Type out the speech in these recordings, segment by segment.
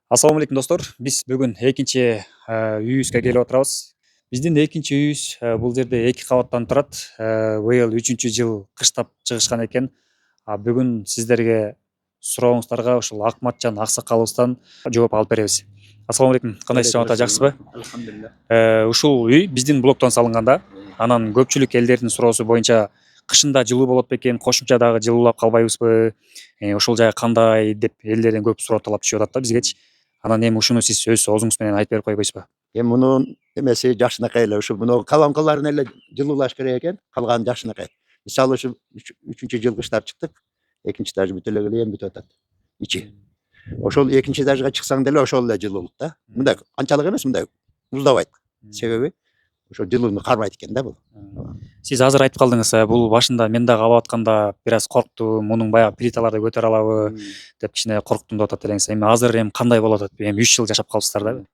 Assalamu алейкум достор. Биз бүгүн экинчи үйүбүзгө келип отурабыз. Биздин экинчи үйүбүз бул жерде 2 кабаттан турат. Быйыл 3-чү жыл кыштап чыгышкан экен. Бүгүн сиздерге сурооңуздарга ушул Акматжан аксакалыбыздан жооп алып беребиз. Ассаламу алейкум. Кандайсыз жамат ата, жакшысызбы? Алхамдулилля. Ушул үй биздин блоктон салынган да. Анан көпчүлүк элдердин суроосу боюнча кышында жылуу болот бекен, кошумча дагы жылуулап калбайбызбы? Ошол жагы кандай деп элдерден көп суроо талап түшүп атат да бизгечи. Анан эми ушуну сиз өз оозуңуз менен айтып берип койбойсузбу? Эми мунун эмеси жакшынакай эле ушу мына каламкаларын эле жылуулаш керек экен. Калганы жакшынакай. Мисалы ушу 3-чү жыл кыштап чыктык. Экинчи этаж бүтө эле эми бүтүп атат. Ичи. Ошол экинчи этажга чыксаң деле ошол эле жылуулук да. Мындай анчалык эмес, мындай уздабайт. Себеби ошо жылууну кармайт экен да бул. Сиз азыр айтып калдыңыз, бул башында мен дагы алып атканда бир аз корктум, мунун баягы плиталарды көтөрө алабы деп кичине корктум деп атат элеңиз. Эми азыр кандай болуп атат? Эми 3 жыл жашап калыпсыздар да.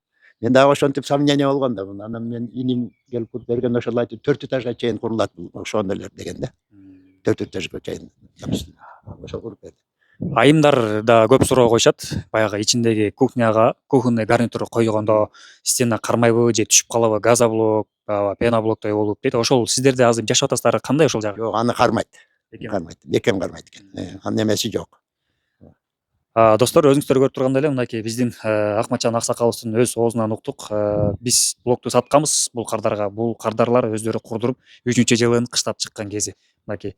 Мен дагы ошентип сомнение болгон да. Анан мен иним келип берген ошол айтып 4 этажга чейин курулат ошондойлор деген да. 4 этажга чейин. Ошол куруп берди. Айымдар да көп суроо коюшат. Баягы ичиндеги кухняга кухонный гарнитур койгондо стена кармайбы же түшүп калабы, газоблок, пеноблоктой болуп дейт. Ошол сиздерде азыр жашап атасыздар, кандай ошол жагы? Жок, аны кармайт. Кармайт. Бекем кармайт экен. Анын эмеси жок. Достор, өзүңүздөр көрүп тургандай эле мынакей биздин Акматжан аксакалыбыздын өз оозунан уктук. Биз блокту сатканбыз бул кардарга. Бул кардарлар өздөрү курдуруп 3-чү жылын кыштап чыккан кези. Мынакей.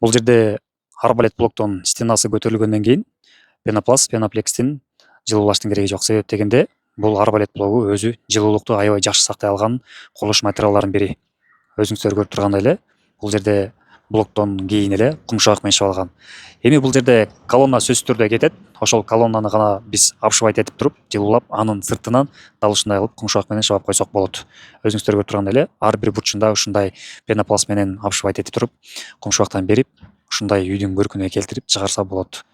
Бул жерде арбалет блоктон стенасы көтөрүлгөндөн кийин пеноплекстин жылуулаштын кереги жок. Себеп дегенде бул арбалет блогу өзү жылуулукту аябай жакшы сактай алган курулуш материалдардын бири. Өзүңүздөр көрүп тургандай эле бул жерде блоктон кийин эле кумшабак менен чыгып алган. Эми бул жерде колонна сөзсүз түрдө кетет. Ошол колоннаны гана биз обшивать этип туруп, жылуулап, анын сыртынан дал ушундай кылып кумшабак менен шабап койсок болот. Өзүңүздөр көрүп тургандай эле ар бир бурчунда ушундай пенопласт менен обшивать этип туруп, кумшабактан берип, ушундай үйдүн көркүнө келтирип чыгарса болот.